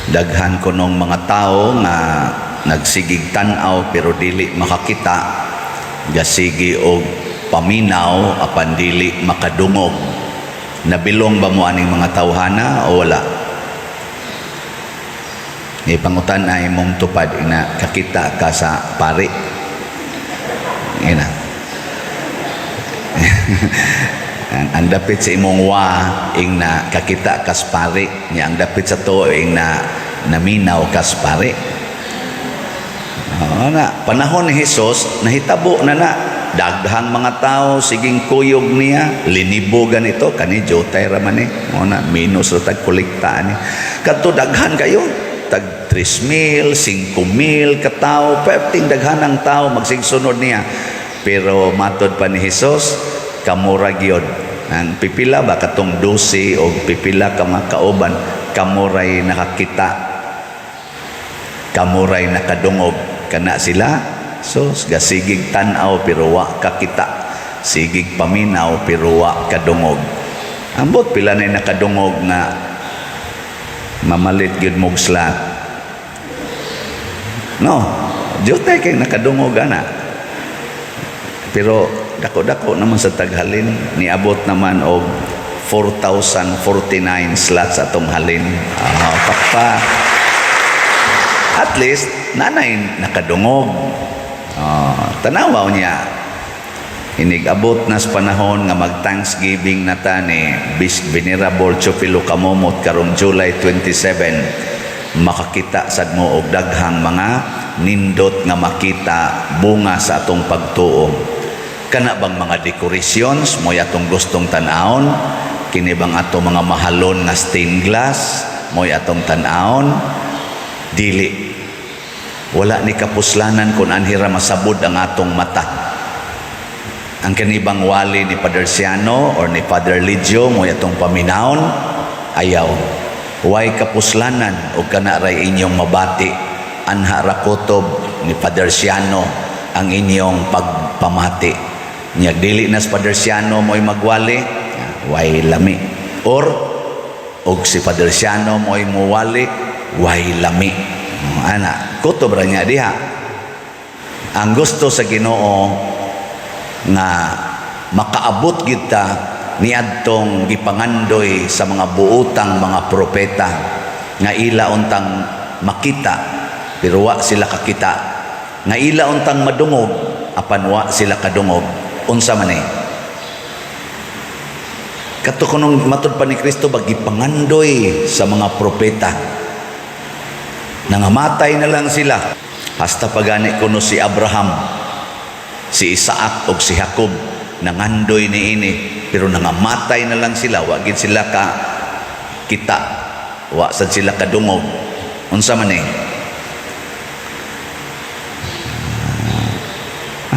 Daghan ko nung mga tao nga nagsigig tan-aw pero dili makakita, gasigi og paminaw apan dili makadungog. Nabilong ba mo aning mga tawhana o wala? Pangutan ay mong tupad ina kakita ka sa pari. Ina. Ang dapit sa imong ing na kakita ka sa pari, niya ang dapit sa to ing na naminaw ka sa pari. Panahon ni Jesus nahitabo na daghang mga tao siging kuyog niya, linibogan ito kani jotay raman ni mo na minus ro tag kolekta ni kadto daghan kayo tag 3,000, 5,000 ka tao, perting daghanang tao magsingsunod niya. Pero matod pa ni Jesus, kamura gyud. Ang pipila ba katong 12 o pipila ka mga kauban, kamuray nakakita, kamuray nakadungog kana sila. So gasigig tan-aw pero wa kakita, sigig paminaw pero wa kadungog. Ambot pila na nakadungog nga mamalit gyud mog slat. No, jotay kay nakadungog ana. Pero dako-dako naman sa taghalin, niabot naman og 4,049 slots atong halin. Pakpa. At least nanay nakadungog. Tanawaw niya. Inigabot na sa panahon nga mag-Thanksgiving na ta ni Venerable Chopilo Kamomot karong July 27, makakita sad mo og daghang mga nindot nga makita bunga sa atong pagtuo. Kana bang mga decorations mo atong gustong tan-aon? Kini bang ato mga mahalon nga stained glass mo atong tan-aon? Dili. Wala ni kapuslanan kung anhira masabod ang atong mata. Ang kanibang wali ni Father Siano or ni Father Ligio mo atong paminaon, ayaw. Way kapuslanan o kanaray inyong mabati anha ra kutob ni Father Siano ang inyong pagpamati. Nya dili na sa Father Siano mo'y magwali, way lami. Or og si Father Siano mo'y muwali, way lami. Ana, kutob ra niya diha. Ang gusto sa Ginoo nga makaabot kita niadtong gipangandoy sa mga buotang mga propeta nga ila untang makita pero wa sila kakita, nga ila untang madungog apan wa sila kadungog. Unsa man kadto kunong matud pa ni Kristo bagi pangandoy sa mga propeta, nangamatay na lang sila hasta pagani kuno si Abraham, si Isaac o si Jacob nangandoy niini pero nangamatay na lang sila, wa gid sila ka kita, wa sad sila kadungog. Unsa man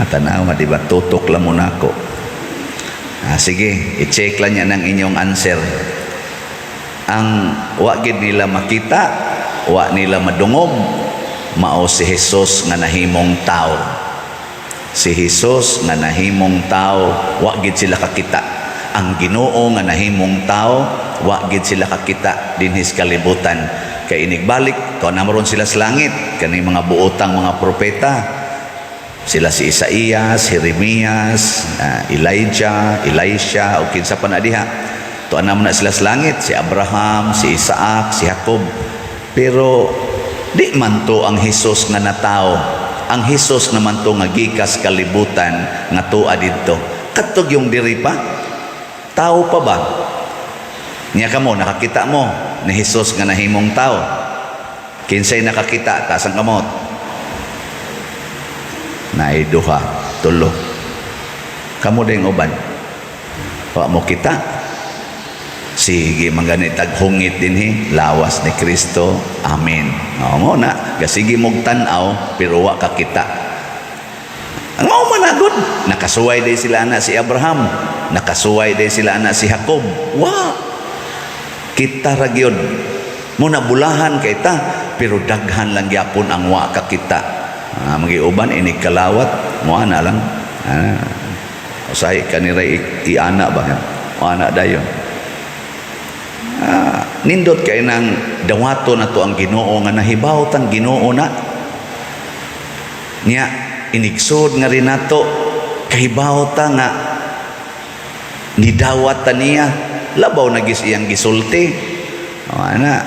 tanaw nga diba tutok lang muna ako. Sige, i-check lang yan ang inyong answer. Ang wa gid nila makita, wa nila madungog, mao si Jesus nga nahimong tao. Si Jesus nga nahimong tao, wa gid sila kakita. Ang Ginoo nga nahimong tao, wa gid sila kakita dinhis kalibutan. Kay inigbalik, tuwa na maron sila sa langit, kani mga buotang mga propeta. Sila si Isaías, Jeremias, Elijah, Elisha, o kinsa pa na diha. Tuwa na sila sa langit, si Abraham, si Isaac, si Jacob. Pero di man to ang Jesus nga natao. Ang Jesus naman to nga gikas kalibutan nga tuwa didto. Katog yung diri pa, tao pa ba? Niya ka mo, nakakita mo ni Jesus nga nahimong tao. Kinsay nakakita, taas ang kamot. Naiduha, tulo. Kamu ding uban. Wa mo kita. Sige mangganit taghungit dinhi lawas ni Kristo. Amen. Mo na gasige mog tan-aw pero wa ka kita. Ang mao managod, nakasuway day sila anak si Abraham, nakasuway day sila anak si Jacob. Wa kita ra gyud. Mo nabulahan kay ta pero daghan lang gyapon ang wa ka kita. Magiuban ini kalawat mo ana lang. Usay kanira i anak ba? O anak dayon. nindot kay nang dawato na to ang Ginoo nga nahibaw tang Ginoo na niya inigsod nga rin nato kahibaw ta nga nidawat ta niya labaw na iyang gisulti ana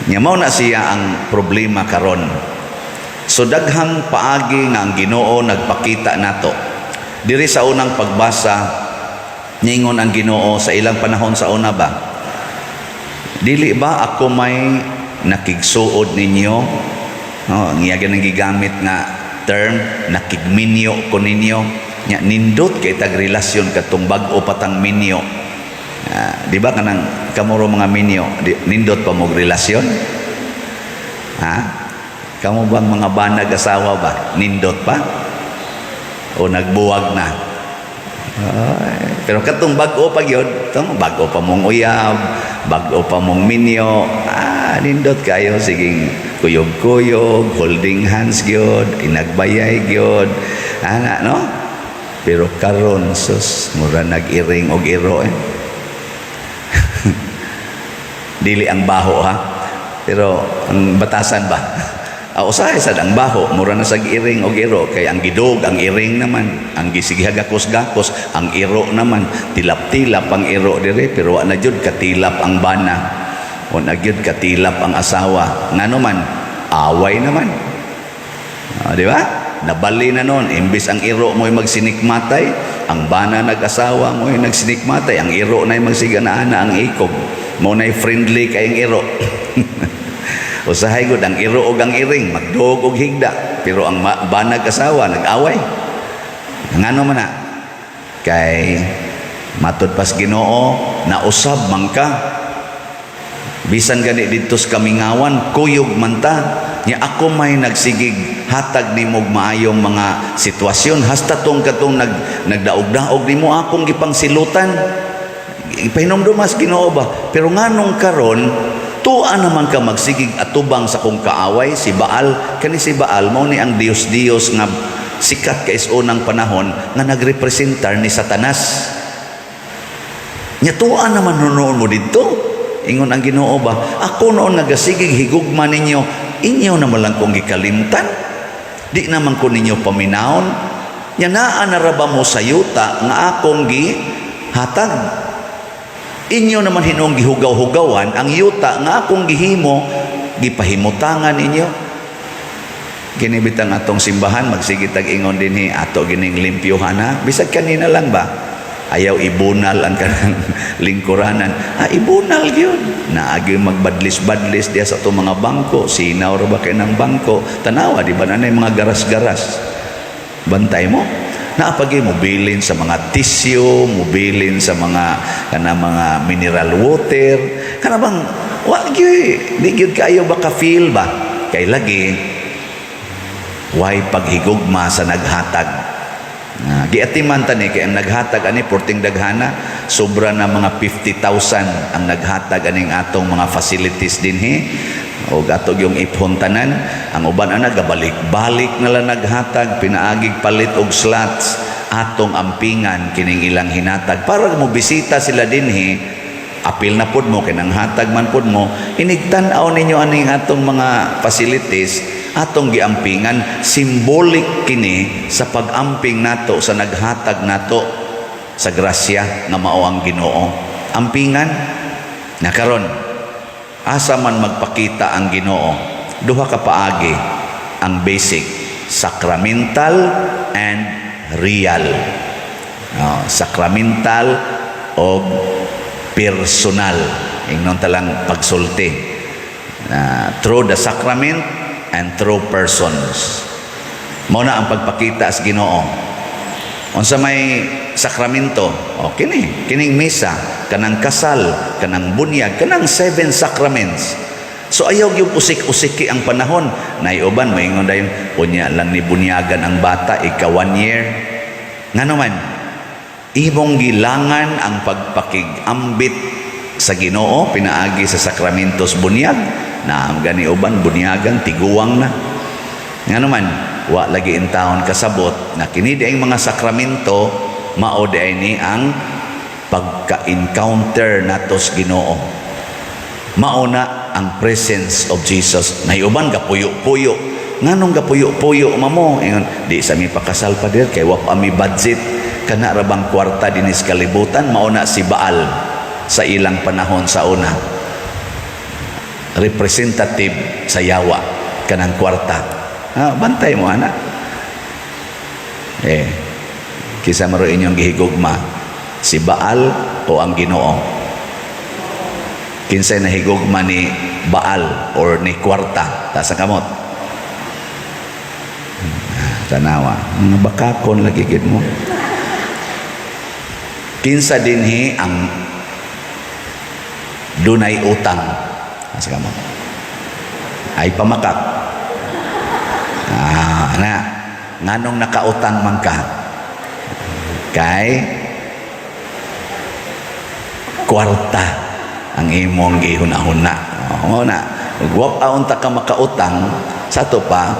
nya mao na siya ang problema karon. So daghang paagi nga ang Ginoo nagpakita nato diri sa unang pagbasa ningon ang Ginoo sa ilang panahon sa una ba, dili ba ako may nakigsuod ninyo? Ang iya ganang gigamit nga term, nakigminyo ko ninyo. Nya nindot kay tag relasyon katong bag-o patang minyo. Di ba kanang kamuro mga minyo, nindot pa mo relasyon? Ha? Kamu bang mga banag asawa ba? Nindot pa? O nagbuwag na? Pero katong bag-o pa yun, bag-o pa mong uyab, bag-o pa mong minyo, nindot kayo, siging kuyog-kuyog, holding hands gyud, inagbayay gyud, ana no? Pero karon sus, mura nag-iring og iro dili ang baho ha, pero ang batasan ba? Usahay sad ang baho, mura na sag iring og iro, kay ang gidog ang iring naman, ang gisigihagakos-gakos ang iro naman, tilap-tilap ang iro dire, pero wa na jud katilap ang bana, o na jud katilap ang asawa, ngano man away naman. Di ba? Nabali na noon, imbis ang iro mo ay magsinikmatay, ang bana nag-asawa mo ay nagsinikmatay, ang iro na ay magsiganaana ang ikog, mo na friendly kayong iro. Usahay gud ang iro og ang iring magduog og higda, pero ang banag asawa nag-away. Ngano man na? Kay matud pas Ginoo na usab man ka. Bisan gani didto sa kamingawan, kuyog man ta. Nya ako may nagsigig hatag nimog maayong mga sitwasyon hasta tong katong nagdaog-daog nimo akong gipangsilutan. Ipahinomdumas Ginoo ba? Pero nganong karon tuwa naman ka magsigig atubang sa kong kaaway si Baal. Kani si Baal mao ni ang Dios nga sikat kay unang panahon nga nagrepresentar ni Satanas. Nya tuwa naman noon mo didto. Ingon ang Ginoo ba, ako noon nagasigig higugma ninyo, inyo naman lang kong gikalimtan. Di naman ko ninyo paminahon. Nya naa na ra ba mo sa yuta nga akong gihatag? Inyo naman hinong gihugaw-hugawan ang yuta nga akong gihimo gipahimutangan inyo. Kinibitang atong simbahan magsigit tag ingon dinhi ato gining limpyuhan ha. Bisag kanina lang ba? Ayaw ibunal ang kanang lingkuranan. Ibunal yun. Naagi magbadlis-badlis diya sa itong mga bangko. Sinaw ra ba kayo ng bangko? Tanawa, di ba na mga garas-garas? Bantay mo. Naapagi mo bilin sa mga tissue, mobilin sa mga mineral water. Kana bang, di gyud kayo baka feel ba? Kay lagi, why paghigugma sa naghatag. Giatiman tani kay ang naghatag ani porting daghana sobra na mga 50,000 ang naghatag aning atong mga facilities dinhi o atog yung iphontanan. Ang uban ana gabalik-balik na lang naghatag, pinaagig palit og slots atong ampingan kining ilang hinatag para mo bisita sila dinhi. Apil na pud mo kinang hatag man pud mo, inigtan-aw ninyo aning atong mga facilities atong giampingan. Simbolik kini sa pag-amping nato sa naghatag nato sa grasya nga mao ang Ginoo. Ampingan na karon asa man magpakita ang Ginoo, duha ka paagi ang basic: sacramental and real. Sacramental o personal, ingnon talang pagsulti, through the sacrament and through persons. Mao na ang pagpakita sa Ginoo. Unsa may sakramento, kining misa, kanang kasal, kanang bunyag, kanang 7 sacraments. So ayaw gyud usik-usiki ang panahon. Naiuban maingon dayon unya lang ni bunyagan ang bata ika 1 year. Ngano man imong gilangan ang pagpakigambit sa Ginoo pinaagi sa sakramentos bunyag. Na gani uban bunyagan tiguwang na. Ngano man wa lagi in taon kasabot na kini di ang mga sakramento mao di ni ang pagka-encounter nato sa Ginoo. Mauna ang presence of Jesus. Naiuban gapuyo-puyo. Nganong gapuyo-puyo mamo? Ingon, di sa mi pakasal pa dir kay wa pa mi budget kana ra bang kwarta dinis kalibutan. Mauna si Baal sa ilang panahon sa una. Representative sa yawa kanang kwarta. Bantay mo ana. Kisa maro inyong gihigugma, si Baal o ang Ginoo? Kinsay nahigugma ni Baal or ni kwarta? Tasa kamot. Tanawa, mga bakakon lagi gid mo. Kinsa dinhi ang dunay utang? Tasa kamot. Ay pamakak. Nganong nakautang man ka? Kay kwarta ang imong gihuna-huna. Na, wag aon ta ka makautang sa to pa,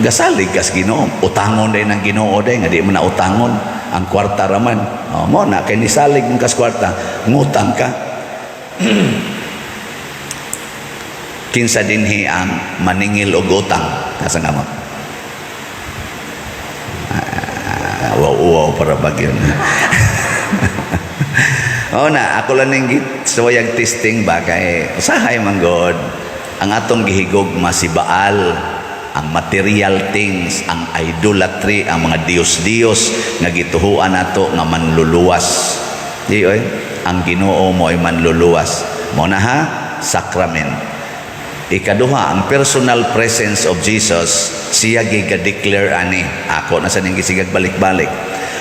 gasalig kas Ginoo. Utangon day ng Ginoo day nga di mo na utangon ang kwarta raman. Mo na kay nisalig mo kas kwarta, ngutang ka. Kinsa dinhi ang maningil og utang? Kasang kamot. Wow, para bagyo na. Ako lang yung suwayag testing ba kay usahay man God ang atong gihigugma si Baal, ang material things, ang idolatry, ang mga Diyos-Diyos nga gituhuan nato nga manluluwas. Di oy, ang Ginoo mo ay manluluwas. Mo na ha, sacrament. Ikaduha, ang personal presence of Jesus, siya giga-declare ani. Ako na sa ning gisigag balik-balik.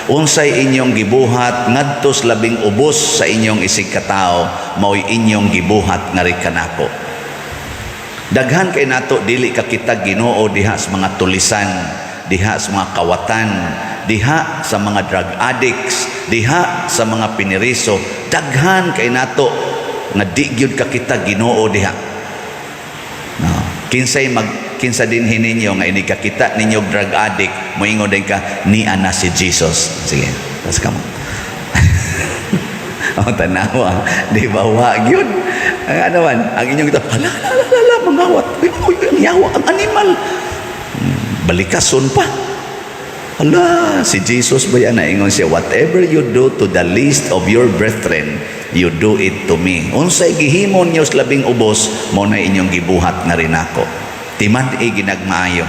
Unsay inyong gibuhat ngadtos labing ubos sa inyong isig katao, mao'y inyong gibuhat nga rikanako. Daghan kay nato dili ka kita Ginoo diha sa mga tulisan, diha sa mga kawatan, diha sa mga drug addicts, diha sa mga piniriso. Daghan kay nato nga di gyud ka kita Ginoo diha. Kinsa din hininyo nga ini kakita ninyo drug addict, moingon din ka ni ana si Jesus. Sige, tas kamo. Tanawa, di ba wa gyud? Ano man, ang inyong kita, hala, mangawat. Ang yawa, ang animal. Balikason pa. Hala, si Jesus ba yan? Ingon siya, whatever you do to the least of your brethren, you do it to me. Unsay gihimon niyo sa labing ubos, mo na inyong gibuhat na rin ako. Timad ginagmaayo.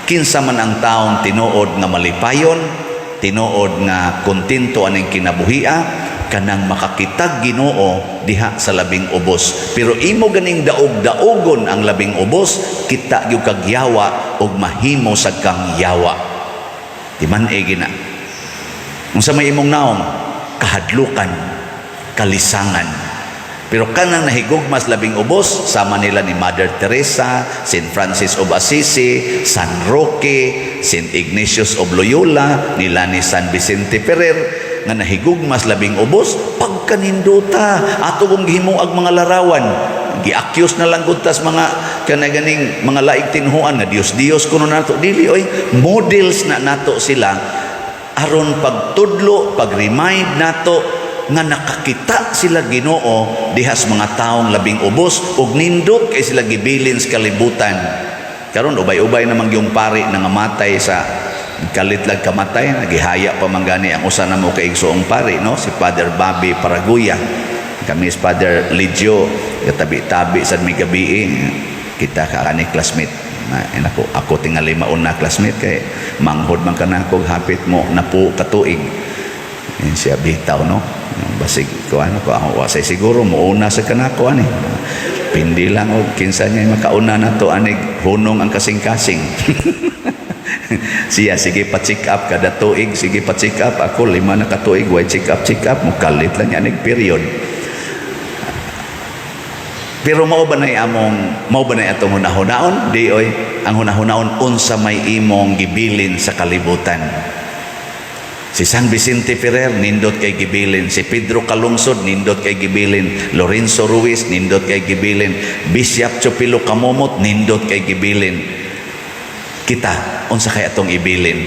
Kinsa man ang taong tinuod nga malipayon, tinuod nga kontento aning kinabuhia, kanang makakitag Ginoo diha sa labing ubos. Pero imo ganing daog-daogon ang labing ubos, kita gyud kag yawa og mahimo sa kang yawa. Timan gina. Unsa may imong naong kahadlukan, kalisangan. Pero kanang nahigugmas labing ubos, sama nila ni Mother Teresa, St. Francis of Assisi, San Roque, St. Ignatius of Loyola, nila ni San Vicente Ferrer, nga nahigugmas labing ubos, pagkaninduta, ato kong gihimuag mga larawan, giakyos na lang kuntas mga kanaganing mga laig tinhuan nga Dios kuno nato, dili oy, models na nato sila, aron pagtudlo, pag-remind nato, nga nakakita sila Ginoo dihas mga taong labing ubos ug nindot kay sila gibilin sa kalibutan. Karon ubay-ubay namang yung pari nga matay sa kalitlag kamatay, nagihaya pa manggani ang usa na mo kay igsoong pari, no, si Father Bobby Paraguya. Kami si Father Ligio, katabi-tabi sa migabi, kita ka ni classmate na ako tingali maun na classmate kay manghod man kanako hapit mo napo katuig. Siya bitaw, no, basig ko ako wasay siguro muuna sa kanako ani, pindi lang og kinsa niya makauna nato anig hunong ang kasing-kasing. Siya sige pa check up kada tuig, sige pa check up, ako 5 na ka tuig way check up mukalit lang yan anig period. Pero mao ba nay atong hunahunaon? Di oy, ang hunahunaon unsa may imong gibilin sa kalibutan. Si San Vicente Ferrer, nindot kay gibilin. Si Pedro Calungsod, nindot kay gibilin. Lorenzo Ruiz, nindot kay gibilin. Bishop Chupilo Kamumot, nindot kay gibilin. Kita, unsa kay atong ibilin?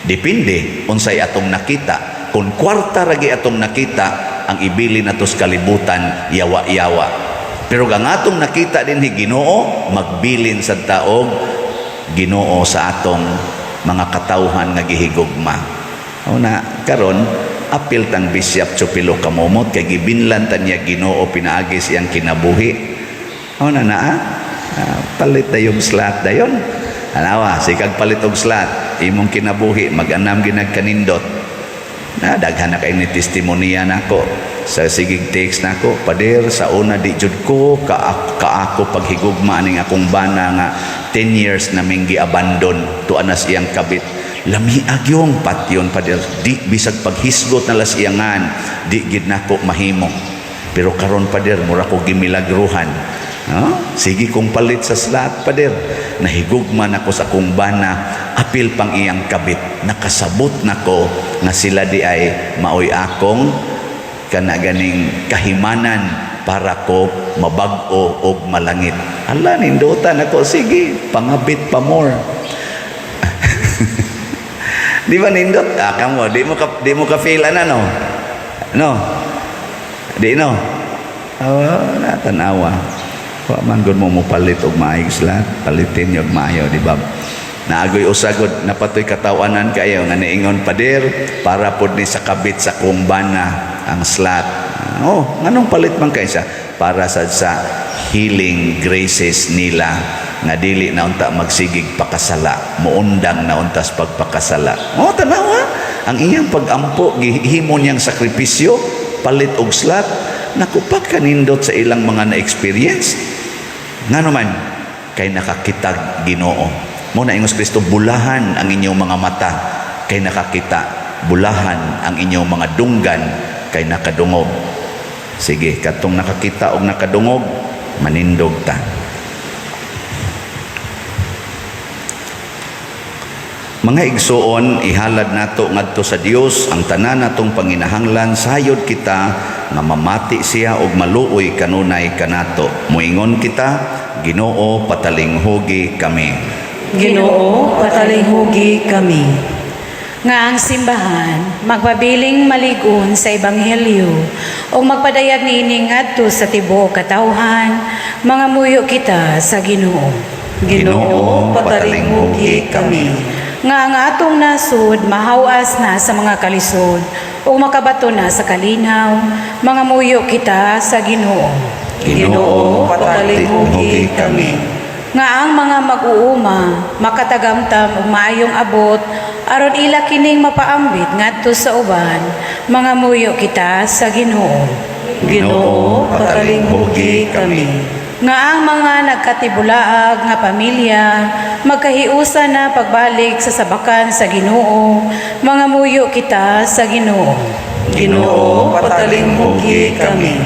Depende, unsay atong nakita. Kung kwarta ragi atong nakita, ang ibilin nato sa kalibutan, yawa-yawa. Pero ang atong nakita din ni Ginoo, magbilin sa taog Ginoo sa atong mga katawhan nga gihigugma. Una karon apil tang Bishop Chupilo Kamomot kay gibinlan ta niya Ginoo pinaagi siyang kinabuhi. Una palit dayong slot dayon. Anawa, sikag palit og slot, imong kinabuhi mag-anam ginag kanindot. Daghan na kay ni testimonya nako. Sa sigig text nako, pader sa una di jud ko kaako paghigugma ning akong bana nga 10 years na ming gi-abandon tuan na siyang kabit. Lami agyong patyon pader, di bisag paghisgot na lasiyangan, di gid nako mahimo. Pero karon pader mura ko gimilagruhan. Sige kong palit sa slot pader. Nahigugman ako sa akong bana, apil pang iyang kabit. Nakasabot nako nga sila di ay maoy akong kana ganing kahimanan para ko mabag-o og malangit. Hala, nindutan ako, sige, pangabit pa more. Di ba nindot? Kamo, di mo ka feel no? No? Di no? Natanawa. Wa man gud mo palit og maayong slot, palitin yung maayo, di ba? Naagoy usagod napatoy katawanan kayo nga niingon pader para pod ni sa kabit sa kumbana ang slot. Nganong palit man kay sa para sa healing graces nila nga dili na unta magsigig pakasala, muundang na untas pagpakasala. Tanawa ang iyang pagampo gihimo niyang sakripisyo palit og slot, nakupak kanindot sa ilang mga na-experience. Ngano man kay nakakitag Ginoo. Mo na ingos Kristo, bulahan ang inyong mga mata kay nakakita, bulahan ang inyong mga dunggan kay nakadungog. Sige, katong nakakita og nakadungog, manindog ta. Mga igsoon, ihalad nato ngadto sa Dios ang tanan natong panginahanglan sayod kita nga mamati siya og maluoy kanunay kanato. Muingon kita, Ginoo patalinghugi kami. Ginoo, patalinghugi kami. Nga ang simbahan magpabiling maligon sa ebanghelyo o magpadayag niini ngadto sa tibuok katawhan, mga muyo kita sa Ginoo. Ginoo, patalinghugi kami. Nga ang atong nasud mahawas na sa mga kalisod o makabato na sa kalinaw, mga muyo kita sa Ginoo. Ginoo, patalinghugi kami. Nga ang mga mag-uuma makatagamtam og maayong abot aron ila kining mapaambit ngadto sa uban, mga muyo kita sa Ginoo. Ginoo, patalinghugi kami. Nga ang mga nagkatibulaag nga pamilya magkahiusa na pagbalik sa sabakan sa Ginoo, mga muyo kita sa Ginoo. Ginoo, patalinghugi kami.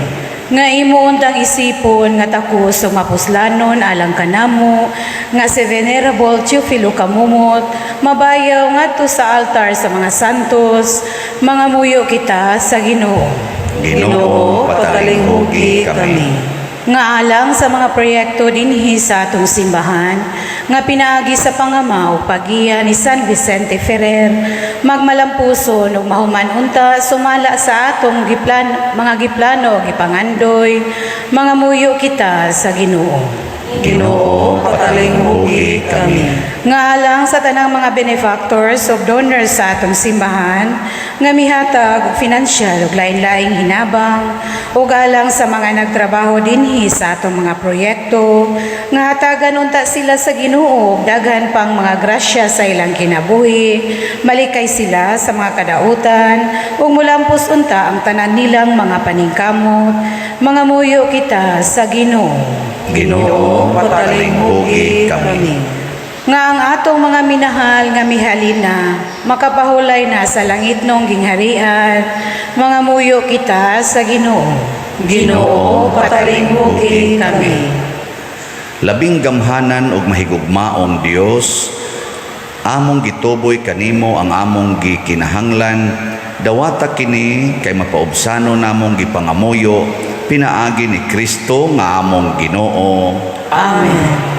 Nga imuundang isipon nga takos o mapuslanon alang kanamo nga si Venerable Teofilo Kamumot mabayaw ngadto sa altar sa mga santos, mga muyo kita sa Ginoo. Ginoo, patalinghugi kami. Nga alang sa mga proyekto dinhi sa atong simbahan nga pinaagi sa pangamaw pagiya ni San Vicente Ferrer, magmalampuson ug mahuman unta sumala sa atong mga giplano gipangandoy, mga muyo kita sa Ginoo. Ginoo, patalinghugi kami. Nga alang sa tanang mga benefactors o donors sa atong simbahan nga mihatag og financial ug lain-laing hinabang ug alang sa mga nagtrabaho dinhi sa atong mga proyekto nga hatagan unta sila sa Ginoo ug daghan pang mga grasya sa ilang kinabuhi, malikay sila sa mga kadautan ug mulampos unta ang tanan nilang mga paningkamot, mga muyo kita sa Ginoo. Ginoo, patalinghugi kami. Nga ang atong mga minahal nga mihalina makapahulay na sa langit nong gingharian, mga muyo kita sa Ginoo. Ginoo, patalinghugi kami. Labing gamhanan ug mahigugmaong Dios, among gituboy kanimo ang among gikinahanglan, dawata kini kay mapaubsano namong gipangamuyo pinaagi ni Kristo nga among Ginoo. Amen.